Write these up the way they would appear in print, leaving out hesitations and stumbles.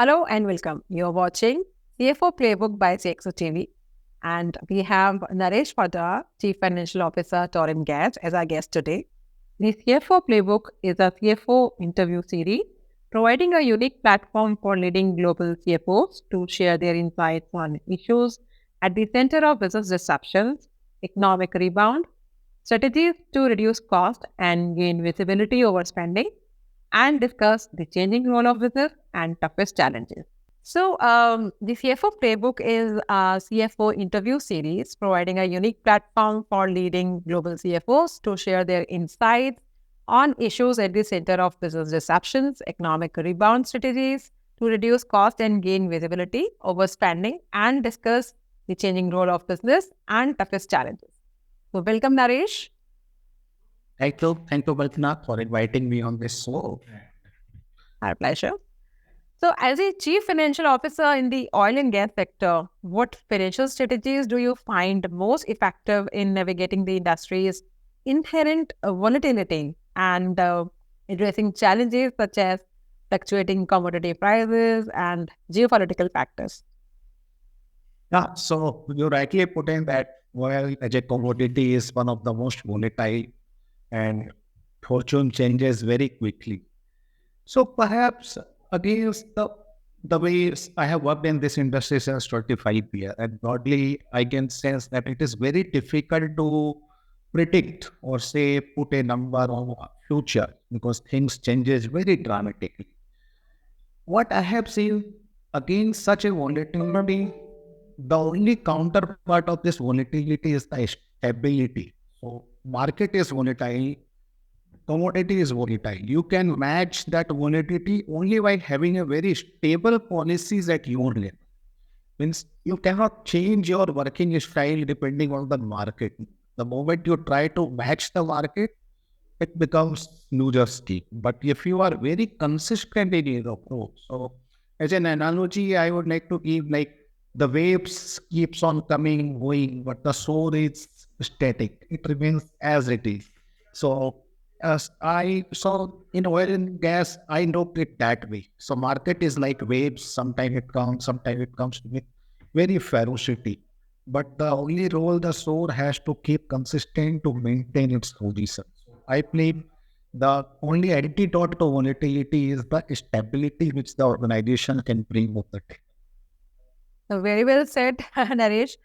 Hello and welcome. You're watching CFO Playbook by CXO TV. And we have Naresh Poddar, Chief Financial Officer, Torrent Gas, as our guest today. The CFO Playbook is a CFO interview series providing a unique platform for leading global CFOs to share their insights on issues at the center of business disruptions, economic rebound, strategies to reduce cost and gain visibility over spending, and discuss the changing role of business and toughest challenges. The CFO Playbook is a CFO interview series providing a unique platform for leading global CFOs to share their insights on issues at the center of business disruptions, economic rebound strategies to reduce cost and gain visibility over spending, and discuss the changing role of business and toughest challenges. So, welcome, Naresh. Thank you, Baltina, for inviting me on this show. Our pleasure. So, as a chief financial officer in the oil and gas sector, what financial strategies do you find most effective in navigating the industry's inherent volatility and addressing challenges such as fluctuating commodity prices and geopolitical factors? Yeah, so you rightly put in that oil as a commodity is one of the most volatile and fortune changes very quickly. So perhaps against the way I have worked in this industry since 25 years, and broadly I can sense that it is very difficult to predict or say put a number on future because things changes very dramatically. What I have seen against such a volatility, the only counterpart of this volatility is the stability. So market is volatile, commodity is volatile. You can match that volatility only by having a very stable policies at your level. Means you cannot change your working style depending on the market. The moment you try to match the market, it becomes loser scheme. But if you are very consistent in your approach, so as an analogy, I would like to give like the waves keeps on coming, going, but the shore is static. It remains as it is. So as I saw in oil and gas, I looked it that way. So market is like waves. Sometimes it comes with very ferocity. But the only role the sword has to keep consistent to maintain its position. I believe the only antidote to volatility is the stability which the organization can bring with the table. Very well said, Naresh.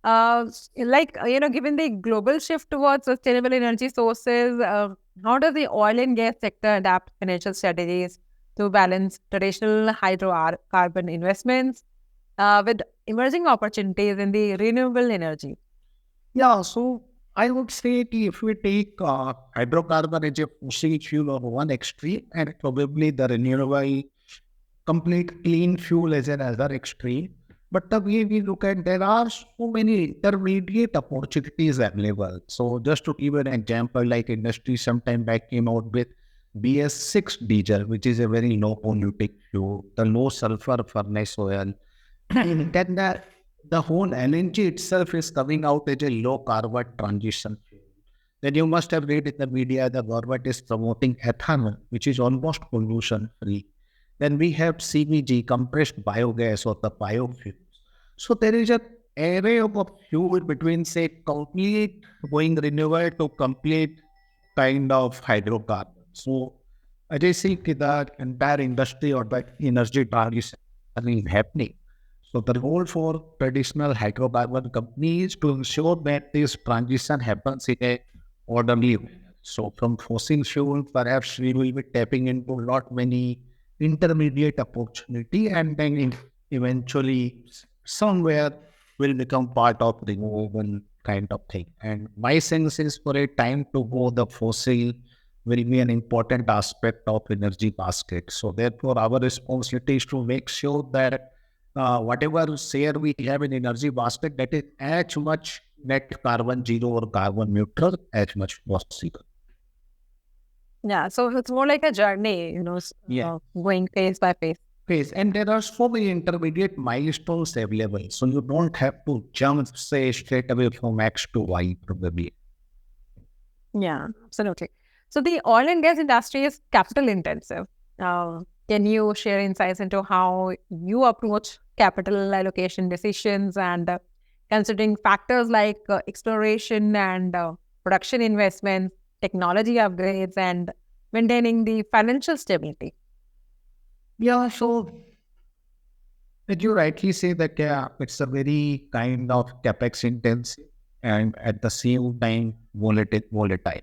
Given the global shift towards sustainable energy sources, how does the oil and gas sector adapt financial strategies to balance traditional hydrocarbon investments with emerging opportunities in the renewable energy? Yeah, so I would say if we take hydrocarbon as a fossil fuel on one extreme and probably the renewable complete clean fuel as another extreme. But the way we look at, there are so many intermediate opportunities available. So just to give an example, like industry sometime back came out with BS6 diesel, which is a very low polluting fuel, the low sulfur furnace oil. Then the whole LNG itself is coming out as a low carbon transition fuel. Then you must have read in the media the government is promoting ethanol, which is almost pollution free. Then we have CBG, compressed biogas or the biofuels. So there is an array of a fuel between say complete going renewable to complete kind of hydrocarbon. So as I see the entire industry or the energy transition is happening. So the role for traditional hydrocarbon companies to ensure that this transition happens in a orderly manner. So from fossil fuel, perhaps we will be tapping into a lot many intermediate opportunity and then eventually somewhere will become part of renewable kind of thing. And my sense is for a time to go, the fossil will be an important aspect of energy basket. So therefore our responsibility is to make sure that whatever share we have in energy basket, that is as much net carbon zero or carbon neutral as much possible. Yeah, so it's more like a journey, going phase by phase. And there are so many intermediate milestones available. So you don't have to jump, say, straight away from X to Y, probably. Yeah, absolutely. So the oil and gas industry is capital intensive. Can you share insights into how you approach capital allocation decisions and considering factors like exploration and production investments, technology upgrades, and maintaining the financial stability? Yeah, so as you rightly say that it's a very kind of capex intensive and at the same time volatile.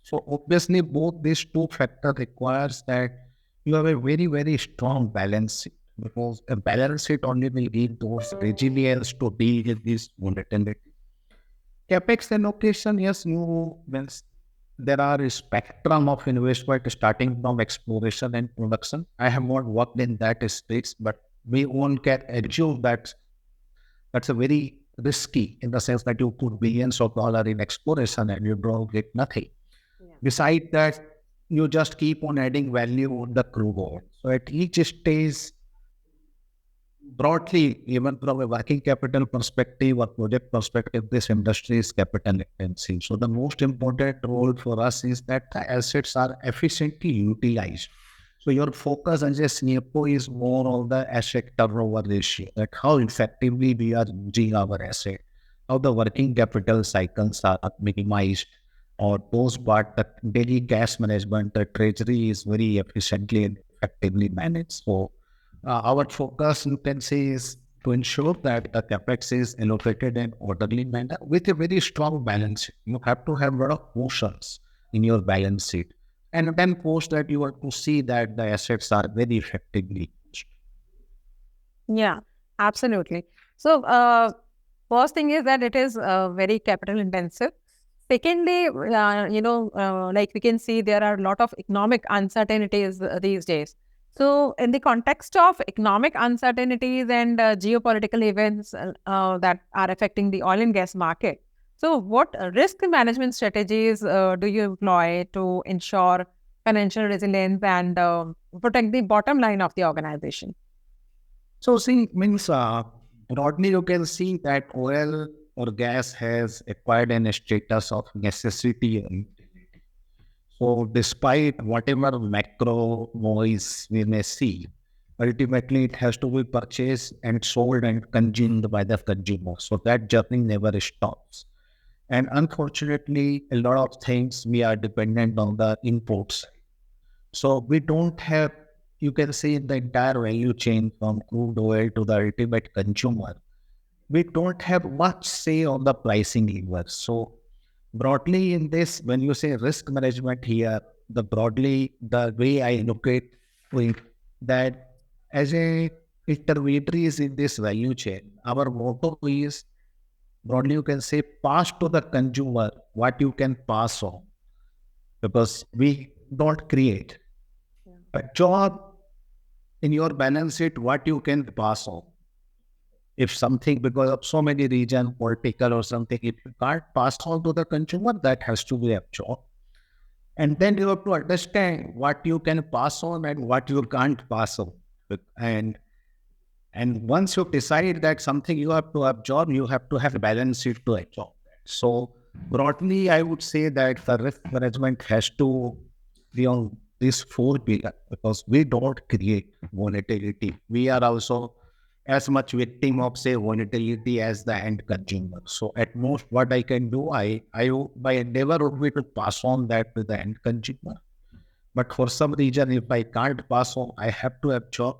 So obviously both these two factors requires that you have a very, very strong balance sheet, because a balance sheet only will give those resilience to deal with this volatility. Capex allocation, yes, you means there are a spectrum of investment starting from exploration and production. I have not worked in that space, but we all can assume that that's a very risky in the sense that you put billions of dollars in exploration and you don't get nothing. Yeah. Besides that, you just keep on adding value on the crude oil. So at each stage, broadly, even from a working capital perspective or project perspective, this industry is capital intensive. So the most important role for us is that the assets are efficiently utilized. So your focus as a CFO is more on the asset turnover ratio, that how effectively we are using our asset, how the working capital cycles are minimized, or those part, the daily cash management, the treasury is very efficiently and effectively managed. So our focus, you can say, is to ensure that the capex is allocated in orderly manner with a very strong balance sheet. You have to have a lot of cushions in your balance sheet. And then post that you have to see that the assets are very effectively used. Yeah, absolutely. So, first thing is that it is very capital intensive. Secondly, like we can see, there are a lot of economic uncertainties these days. So, in the context of economic uncertainties and geopolitical events that are affecting the oil and gas market, so what risk management strategies do you employ to ensure financial resilience and protect the bottom line of the organization? So see, means broadly you can see that oil or gas has acquired a status of necessity and utility. So despite whatever macro noise we may see, ultimately it has to be purchased and sold and consumed by the consumer. So that journey never stops. And unfortunately, a lot of things we are dependent on the imports. So we don't have, you can say, the entire value chain from crude oil to the ultimate consumer. We don't have much say on the pricing lever. So broadly in this, when you say risk management here, the way I look at it, that as a intermediaries in this value chain, our motto is broadly you can say pass to the consumer what you can pass on, because we don't create a job in your balance sheet what you can pass on. If something, because of so many region, political or something, if you can't pass on to the consumer, that has to be absorbed. And then you have to understand what you can pass on and what you can't pass on. And and once you decide that something you have to absorb, you have to have a balance sheet to absorb that. So broadly, I would say that the risk management has to be on these four pillars, because we don't create volatility. We are also as much victim of say volatility as the end consumer. So at most, what I can do, my endeavor would be to pass on that to the end consumer. But for some reason, if I can't pass on, I have to absorb.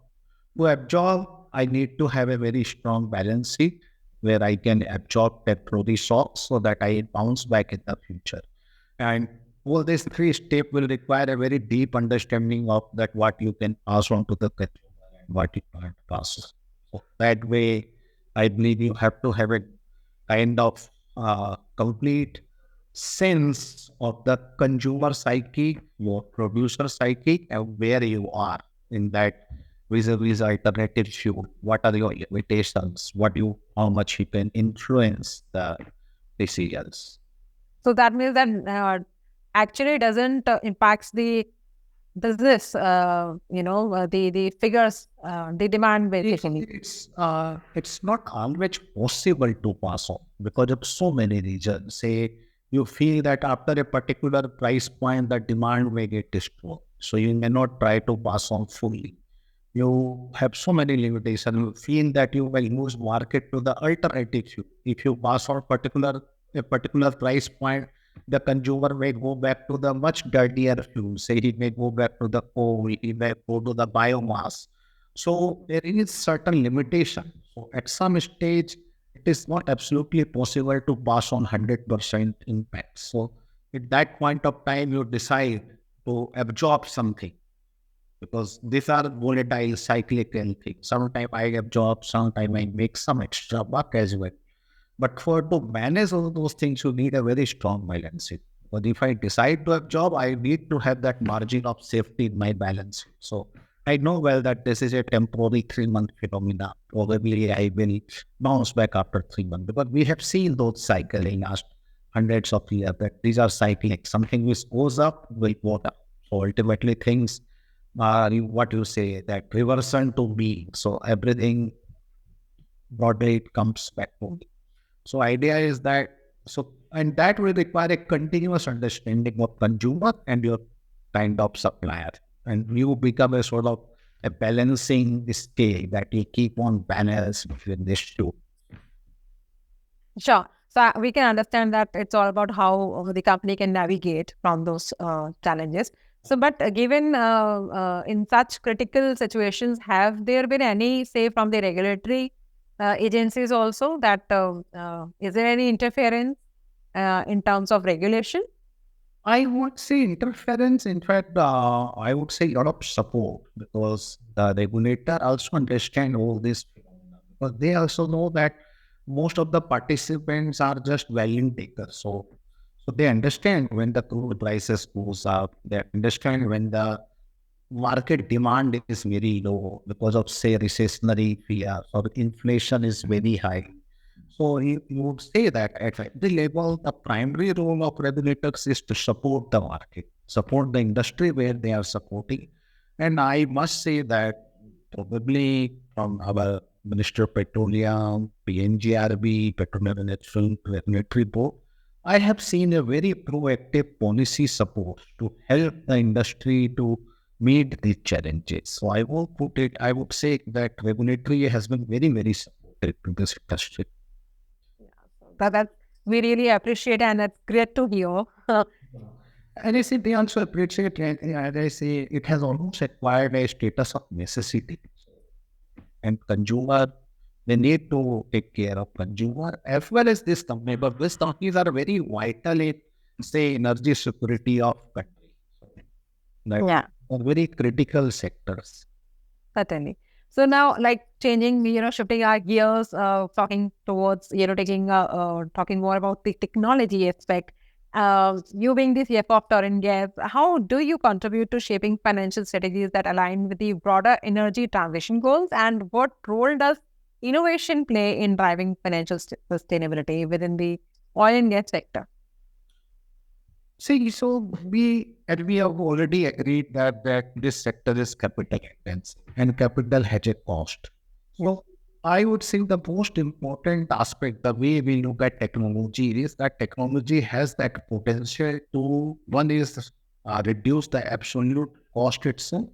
To absorb, I need to have a very strong balance sheet where I can absorb temporary shocks so that I bounce back in the future. And all these three steps will require a very deep understanding of that what you can pass on to the consumer and what you can't pass. So that way, I believe you have to have a kind of complete sense of the consumer psyche, your producer psyche, and where you are in that vis-a-vis alternative fuel. What are your limitations? How much you can influence the decisions. So that means that actually doesn't impacts the business, the figures, the demand basically. It's not always possible to pass on because of so many reasons. Say you feel that after a particular price point, the demand may get destroyed, so you may not try to pass on fully. You have so many limitations. You feel that you will lose market to the alternative fuel. If you pass on a particular price point, the consumer may go back to the much dirtier fuel. Say he may go back to the coal, he may go to the biomass. So there is certain limitation. So at some stage, it is not absolutely possible to pass on 100% impact. So at that point of time, you decide to absorb something because these are volatile, cyclical things. Sometimes I absorb, sometimes I make some extra buck as well. But for to manage all those things, you need a very strong balance sheet. But if I decide to absorb, I need to have that margin of safety in my balance sheet. So I know well that this is a temporary 3 month phenomena. Probably I will bounce back after 3 months because we have seen those cycles in last hundreds of years that these are cyclic. Something which goes up will go down. So ultimately things what you say that reversion to me. So everything broadly it comes back to me. So idea is that and that will require a continuous understanding of consumer and your kind of supplier. And you become a sort of a balancing scale that you keep on balance between these two. Sure. So we can understand that it's all about how the company can navigate from those challenges. So, but given in such critical situations, have there been any, say, from the regulatory agencies also that is there any interference in terms of regulation? I would say interference. In fact, I would say a lot of support because the regulator also understand all this phenomena because they also know that most of the participants are just value takers. So they understand when the crude prices goes up. They understand when the market demand is very low because of say recessionary fear or inflation is very high. So you would say that at the level, the primary role of regulators is to support the market, support the industry where they are supporting. And I must say that probably from our Minister of Petroleum, PNGRB, Petroleum and Natural Regulatory Board, I have seen a very proactive policy support to help the industry to meet these challenges. So I would say that regulatory has been very, very supportive to this industry. That we really appreciate, and that's great to hear. And I say they also appreciate, and I say it has almost acquired a status of necessity. And consumer, they need to take care of consumer as well as this company. But these companies are very vital in, say, energy security of country. That Yeah, are very critical sectors. certainly. So now, like changing, shifting our gears, talking towards, talking more about the technology aspect. You being the CFO of Torrent Gas, how do you contribute to shaping financial strategies that align with the broader energy transition goals? And what role does innovation play in driving financial sustainability within the oil and gas sector? See, so we have already agreed that this sector is capital intensive and capital has a cost. So I would say the most important aspect, the way we look at technology, is that technology has that potential to one is reduce the absolute cost itself.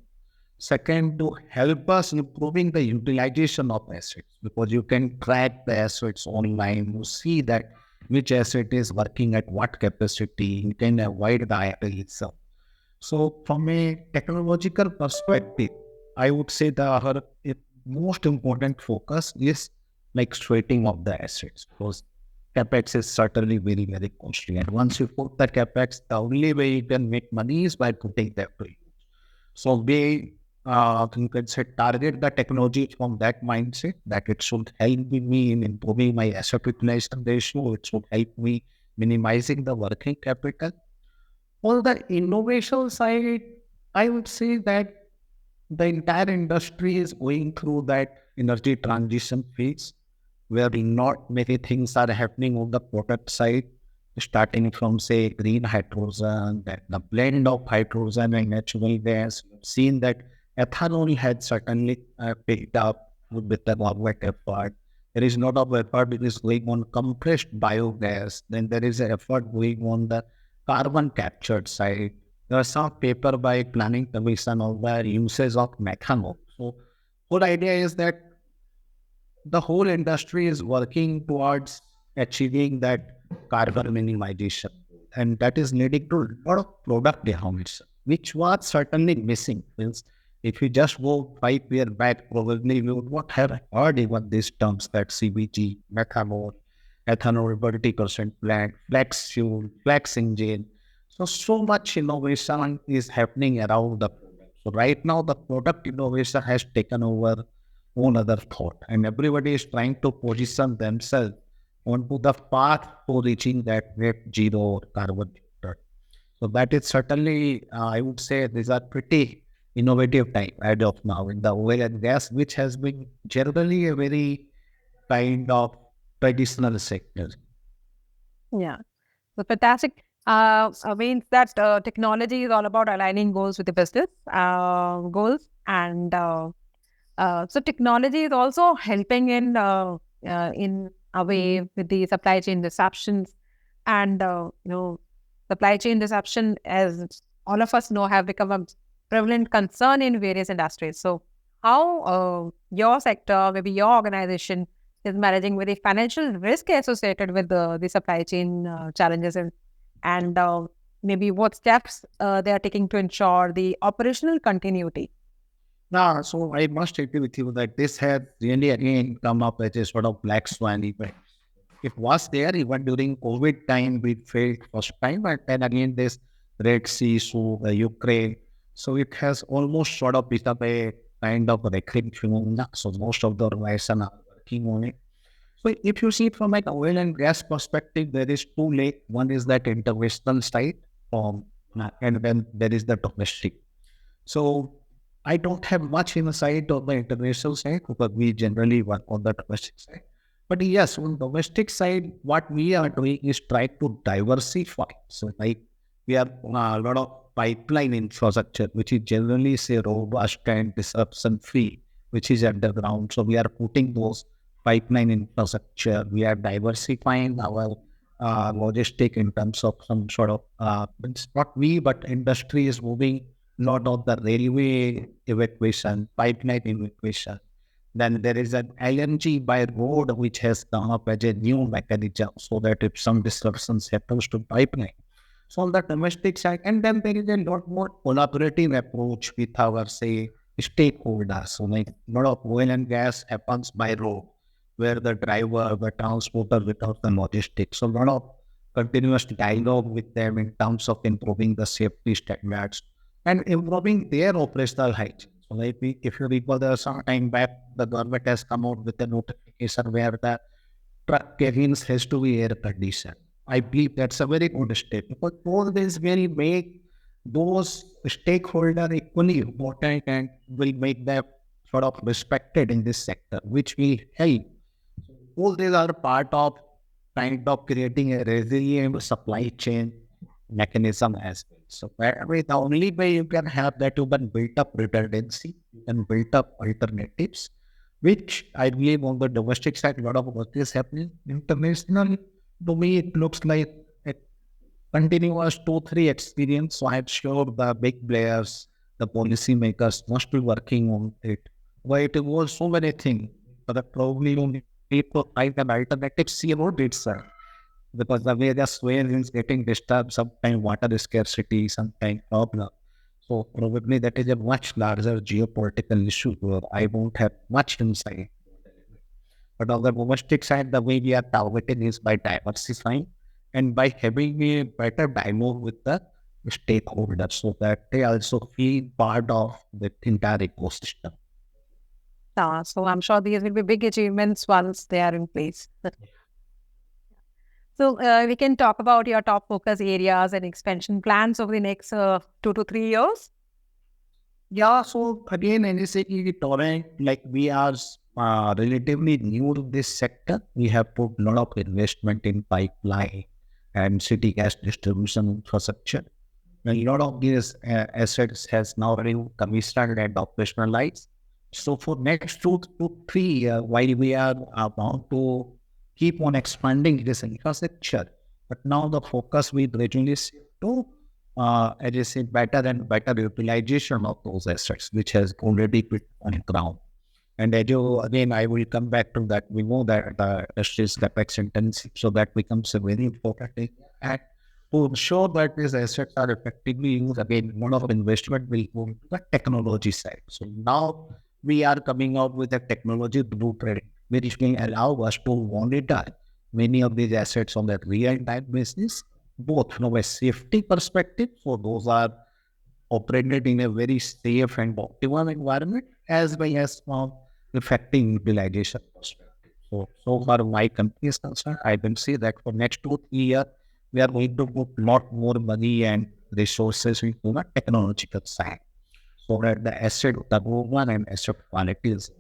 Second, to help us improving the utilization of assets because you can track the assets online. You see that which asset is working at what capacity. You can avoid the idle itself. So, from a technological perspective, I would say most important focus is like sweating of the assets because capex is certainly very, very costly. And once you put the capex, the only way you can make money is by putting that to use. So we you can say target the technology from that mindset that it should help me in improving my asset utilization ratio. It should help me minimizing the working capital. On the innovation side, I would say that the entire industry is going through that energy transition phase where not many things are happening on the product side, starting from say green hydrogen, that the blend of hydrogen and natural gas. We've seen that ethanol had certainly picked up with the government effort. There is a lot of effort that is going on compressed biogas. Then there is an effort going on the carbon captured side. There are some paper by Planning Commission on the uses of methanol. So whole idea is that the whole industry is working towards achieving that carbon minimization. And that is leading to a lot of product development, which was certainly missing. Means if you just go 5 years back, probably we would not have heard even these terms that CBG, methanol, ethanol 30% plant, flex fuel, flex engine. So much innovation is happening around the product. So right now the product innovation has taken over own other thought, and everybody is trying to position themselves onto the path to reaching that net zero carbon neutral. So that is certainly, I would say, these are pretty innovative time as of now in the oil and gas, which has been generally a very kind of traditional sector. Yeah. So fantastic. Means that technology is all about aligning goals with the business goals, and so technology is also helping in a way with the supply chain disruptions, and supply chain disruption, as all of us know, have become a prevalent concern in various industries. So, how your sector, maybe your organization, is managing with the financial risk associated with the supply chain challenges, and maybe what steps they are taking to ensure the operational continuity. Now, so I must agree with you that this had really again come up as a sort of black swan event. It was there even during COVID time, we faced first time, and then again this Red Sea, so Ukraine. So it has almost sort of become a kind of recurring phenomena. So most of the organizations are working on it. So if you see it from an oil and gas perspective, there is two leg. One is that international side, and then there is the domestic. So I don't have much insight on the international side because we generally work on the domestic side. But yes, on domestic side, what we are doing is try to diversify. So like we have a lot of pipeline infrastructure, which is generally say robust and disruption free, which is underground. So we are putting those pipeline infrastructure. We are diversifying our logistic in terms of some sort of, it's not we, but industry is moving lot of the railway evacuation, pipeline evacuation. Then there is an LNG by road which has come up as a new mechanism so that if some disruptions happens to pipeline. So on the domestic side, and then there is a lot more collaborative approach with our say stakeholders. So like a lot of oil and gas happens by road, where the driver, the transporter without the logistics. So a lot of continuous dialogue with them in terms of improving the safety standards and improving their operational hygiene. So like if you recall, there some time back, the government has come out with a notification where the truck cabins has to be air conditioned. I believe that's a very good step because all this will make those stakeholders equally important and will make them sort of respected in this sector, which will help. All these are part of kind of creating a resilient supply chain mechanism as well. So the only way you can have that, you can build up redundancy and build up alternatives, which I believe on the domestic side, a lot of work is happening. International, to me, it looks like a continuous 2-3 experience. So I'm sure the big players, the policymakers must be working on it. But it involves so many things, but probably you need to find an alternative CMO itself because the various ways is getting disturbed, sometimes water scarcity, sometimes problem. So probably that is a much larger geopolitical issue where I won't have much insight. But on the domestic side, the way we are targeting is by diversifying and by having a better dialogue with the stakeholders so that they also feel part of the entire ecosystem. So I'm sure these will be big achievements once they are in place. So we can talk about your top focus areas and expansion plans over the next 2 to 3 years. Yeah, so again, NSA Torrent, like we are relatively new to this sector. We have put a lot of investment in pipeline and city gas distribution infrastructure. And a lot of these assets has now been commissioned and operationalized. So for next 2 to 3 years, while we are bound to keep on expanding this infrastructure, but now the focus we gradually shift to, as I said, better and better utilization of those assets, which has already been on the ground. And again, I will come back to that. We know that the industry is capex intensive, so that becomes a very important thing. And to ensure that these assets are effectively used, again, one of the investment will go to the technology side. So now we are coming out with a technology blueprint, which will allow us to monitor many of these assets on that real-time basis, both from a safety perspective, so those are operated in a very safe and optimal environment, as well as from effective utilization perspective. So far my company is concerned, I can see that for next 2 3 years, we are going to put lot more money and resources into the technological side, so that the asset turnover and asset quality is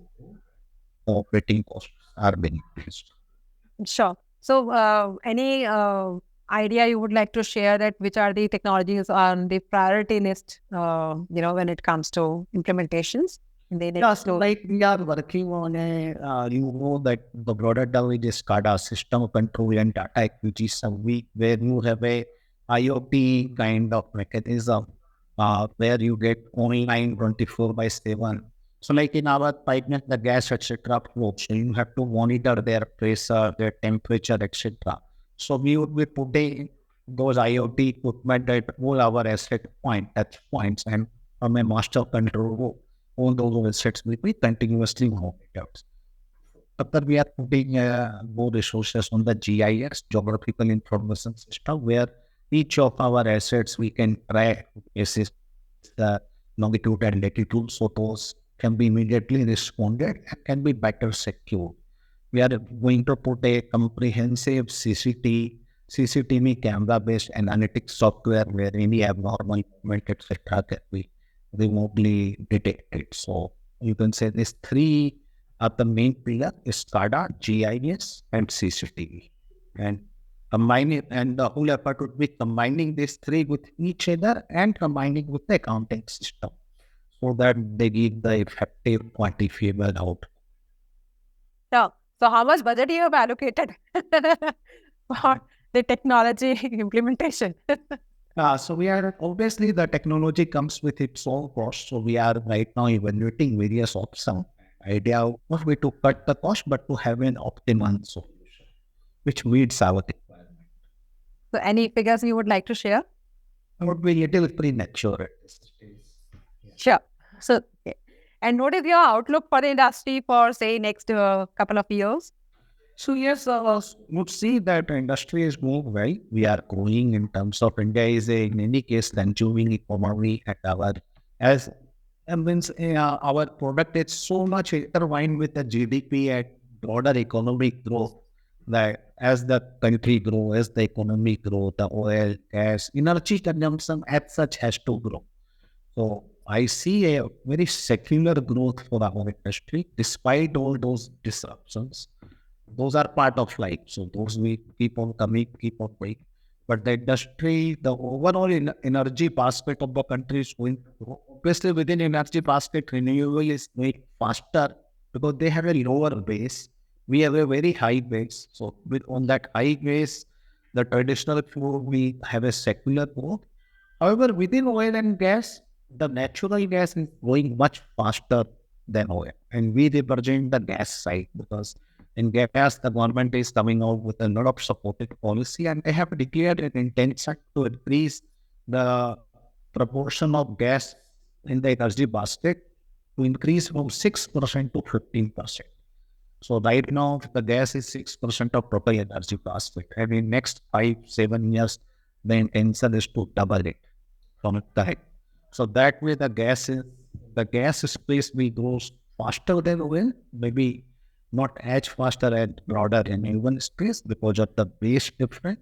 operating costs are being increased. Sure. So, any idea you would like to share that which are the technologies on the priority list, when it comes to implementations in the next So like we are working on that the product that we just got a system of control and data acquisition week, where you have a IoT kind of mechanism, where you get online 24/7. So like in our pipeline, the gas, etc. flows, so you have to monitor their pressure, their temperature, etc. So we would be putting those IoT equipment at all our asset touch points, and from a master control room, all those assets will be continuously monitored. But we are putting more resources on the GIS, geographical information system, where each of our assets we can track basis the longitude and latitude, so those can be immediately responded and can be better secured. We are going to put a comprehensive CCTV camera-based analytics software where any abnormal movement, etc., can be remotely detected. So you can say these three are the main pillar: SCADA, GIS, and CCTV. And combining, and the whole effort would be combining these three with each other and combining with the accounting system, so that they give the effective quantifiable out. So, how much budget you have allocated for the technology implementation? So we are obviously the technology comes with its own cost. So we are right now evaluating various options. Idea not way to cut the cost, but to have an optimal solution which meets our requirement. So, any figures you would like to share? I would be a little premature at this stage. Sure. So, okay. And what is your outlook for the industry for, say, next couple of years? So yes, would see that the industry is moving well. We are growing in terms of India is in any case consuming economy, and as and means our product is so much intertwined with the GDP and broader economic growth, that as the country grow, as the economy grow, the oil, gas, energy consumption as such has to grow. So I see a very secular growth for our industry despite all those disruptions. Those are part of life. So those we keep on coming, keep on going. But the industry, the overall energy basket of the country is going to grow. Obviously, within energy basket, renewable is going faster because they have a lower base. We have a very high base. So on that high base, the traditional fuel, we have a secular growth. However, within oil and gas, the natural gas is growing much faster than oil. And we represent the gas side, because in gas, the government is coming out with a lot of supportive policy, and they have declared an intention to increase the proportion of gas in the energy basket to increase from 6% to 15%. So right now, the gas is 6% of total energy basket, and in next 5 7 years, the intention is to double it from that. So that way, the gas space will grow faster than oil, maybe not as faster as broader renewable space because of the base difference,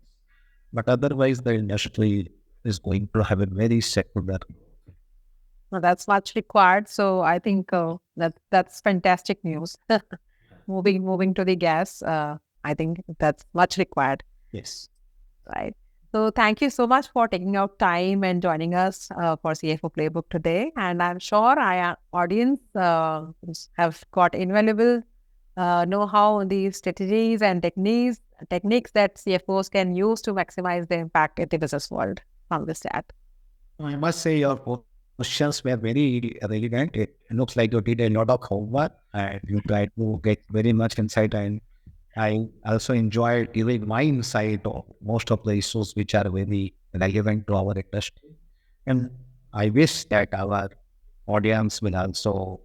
but otherwise the industry is going to have a very secular. Well, that's much required. So, I think that's fantastic news. moving to the gas, I think that's much required. Yes. Right. So thank you so much for taking out time and joining us for CFO Playbook today. And I'm sure our audience have got invaluable know-how on the strategies and techniques that CFOs can use to maximize the impact in the business world from this chat. I must say your podcast questions were very relevant. It looks like you did a lot of homework and you tried to get very much insight. And I also enjoyed giving my insight on most of the issues which are very relevant to our industry. And I wish that our audience will also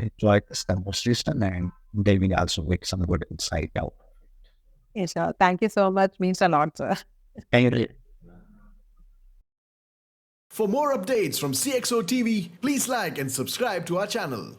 enjoy this conversation and they will also get some good insight out. Yes, sir. Thank you so much. Means a lot, sir. Thank you. For more updates from CXO TV, please like and subscribe to our channel.